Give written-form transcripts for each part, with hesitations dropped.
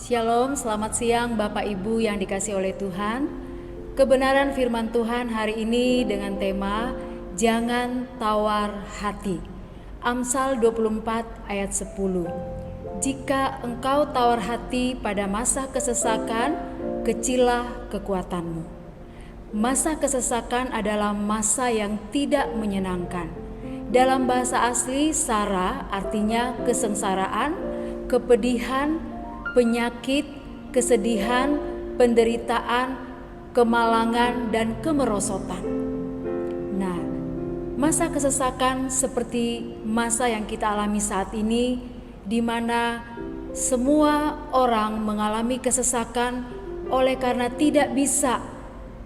Shalom, selamat siang Bapak Ibu yang dikasihi oleh Tuhan. Kebenaran firman Tuhan hari ini dengan tema Jangan Tawar Hati. Amsal 24 ayat 10. Jika engkau tawar hati pada masa kesesakan, kecillah kekuatanmu. Masa kesesakan adalah masa yang tidak menyenangkan. Dalam bahasa asli, sara artinya kesengsaraan, kepedihan, penyakit, kesedihan, penderitaan, kemalangan, dan kemerosotan. Nah, masa kesesakan seperti masa yang kita alami saat ini, di mana semua orang mengalami kesesakan oleh karena tidak bisa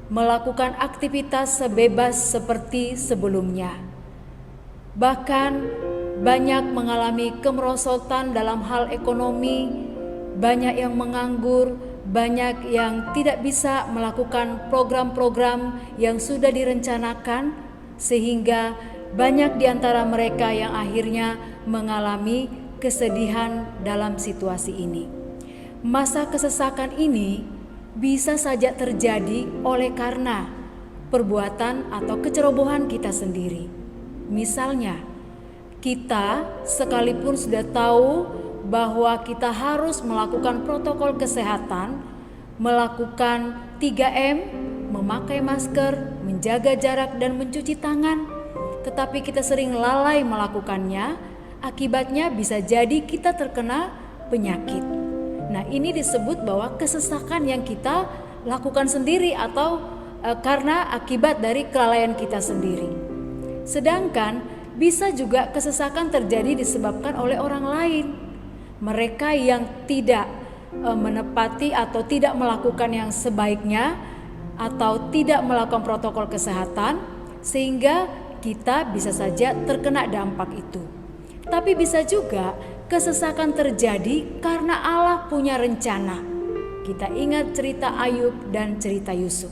melakukan aktivitas sebebas seperti sebelumnya. Bahkan banyak mengalami kemerosotan dalam hal ekonomi, banyak yang menganggur, banyak yang tidak bisa melakukan program-program yang sudah direncanakan, sehingga banyak di antara mereka yang akhirnya mengalami kesedihan dalam situasi ini. Masa kesesakan ini bisa saja terjadi oleh karena perbuatan atau kecerobohan kita sendiri. Misalnya, kita sekalipun sudah tahu bahwa kita harus melakukan protokol kesehatan, melakukan 3M, memakai masker, menjaga jarak, dan mencuci tangan. Tetapi kita sering lalai melakukannya, akibatnya bisa jadi kita terkena penyakit. Nah, ini disebut bahwa kesesakan yang kita lakukan sendiri atau karena akibat dari kelalaian kita sendiri. Sedangkan bisa juga kesesakan terjadi disebabkan oleh orang lain. Mereka yang tidak menepati atau tidak melakukan yang sebaiknya atau tidak melakukan protokol kesehatan, sehingga kita bisa saja terkena dampak itu. Tapi bisa juga kesesakan terjadi karena Allah punya rencana. Kita ingat cerita Ayub dan cerita Yusuf.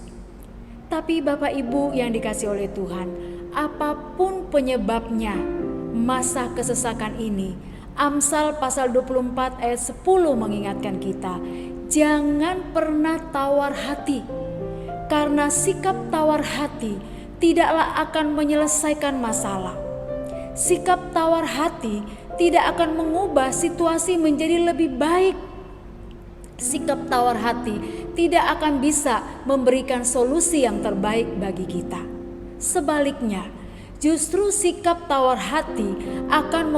Tapi Bapak Ibu yang dikasihi oleh Tuhan, apapun penyebabnya masa kesesakan ini, Amsal pasal 24 ayat 10 mengingatkan kita, jangan pernah tawar hati. Karena sikap tawar hati tidaklah akan menyelesaikan masalah. Sikap tawar hati tidak akan mengubah situasi menjadi lebih baik. Sikap tawar hati tidak akan bisa memberikan solusi yang terbaik bagi kita. Sebaliknya, justru sikap tawar hati akan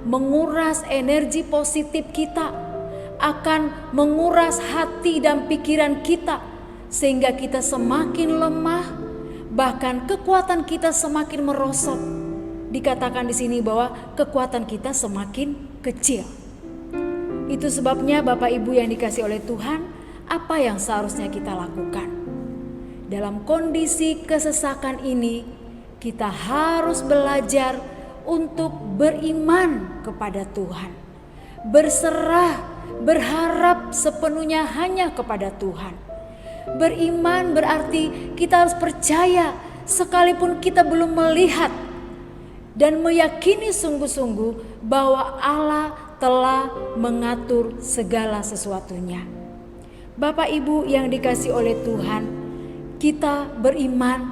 menguras energi positif kita, akan menguras hati dan pikiran kita, sehingga kita semakin lemah, bahkan kekuatan kita semakin merosot. Dikatakan di sini bahwa kekuatan kita semakin kecil. Itu sebabnya Bapak Ibu yang dikasihi oleh Tuhan, apa yang seharusnya kita lakukan? Dalam kondisi kesesakan ini, kita harus belajar untuk beriman kepada Tuhan, berserah, berharap sepenuhnya hanya kepada Tuhan. Beriman berarti kita harus percaya sekalipun kita belum melihat, dan meyakini sungguh-sungguh bahwa Allah telah mengatur segala sesuatunya. Bapak Ibu yang dikasihi oleh Tuhan, kita beriman,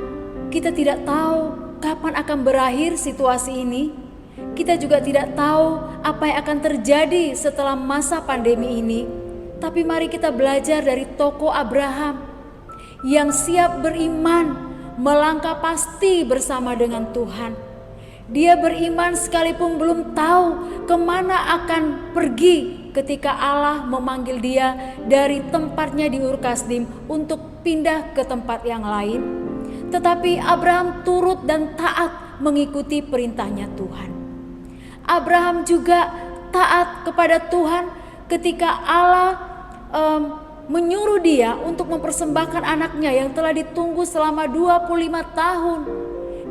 kita tidak tahu kapan akan berakhir situasi ini. Kita juga tidak tahu apa yang akan terjadi setelah masa pandemi ini. Tapi mari kita belajar dari tokoh Abraham yang siap beriman, melangkah pasti bersama dengan Tuhan. Dia beriman sekalipun belum tahu kemana akan pergi ketika Allah memanggil dia dari tempatnya di Ur Kasdim untuk pindah ke tempat yang lain. Tetapi Abraham turut dan taat mengikuti perintahnya Tuhan. Abraham juga taat kepada Tuhan ketika Allah menyuruh dia untuk mempersembahkan anaknya yang telah ditunggu selama 25 tahun.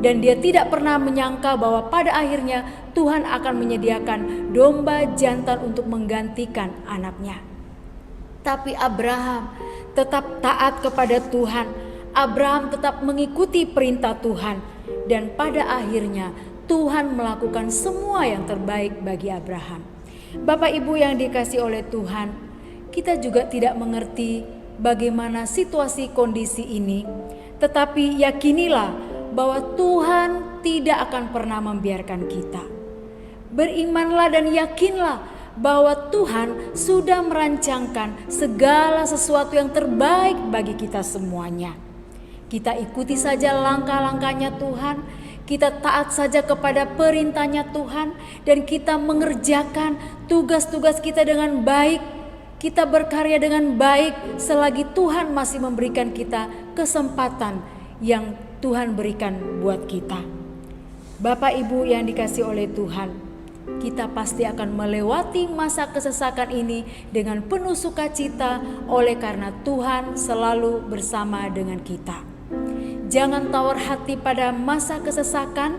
Dan dia tidak pernah menyangka bahwa pada akhirnya Tuhan akan menyediakan domba jantan untuk menggantikan anaknya. Tapi Abraham tetap taat kepada Tuhan. Abraham tetap mengikuti perintah Tuhan, dan pada akhirnya Tuhan melakukan semua yang terbaik bagi Abraham. Bapak Ibu yang dikasihi oleh Tuhan, kita juga tidak mengerti bagaimana situasi kondisi ini, tetapi yakinilah bahwa Tuhan tidak akan pernah membiarkan kita. Berimanlah dan yakinlah bahwa Tuhan sudah merancangkan segala sesuatu yang terbaik bagi kita semuanya. Kita ikuti saja langkah-langkahnya Tuhan, kita taat saja kepada perintahnya Tuhan, dan kita mengerjakan tugas-tugas kita dengan baik. Kita berkarya dengan baik selagi Tuhan masih memberikan kita kesempatan yang Tuhan berikan buat kita. Bapak Ibu yang dikasihi oleh Tuhan, kita pasti akan melewati masa kesesakan ini dengan penuh sukacita oleh karena Tuhan selalu bersama dengan kita. Jangan tawar hati pada masa kesesakan,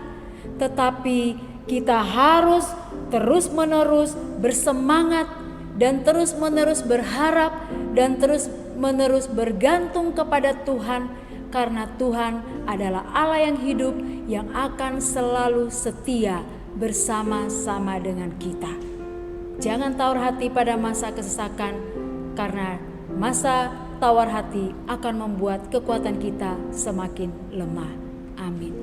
tetapi kita harus terus-menerus bersemangat dan terus-menerus berharap dan terus-menerus bergantung kepada Tuhan, karena Tuhan adalah Allah yang hidup yang akan selalu setia bersama-sama dengan kita. Jangan tawar hati pada masa kesesakan, karena masa tawar hati akan membuat kekuatan kita semakin lemah. Amin.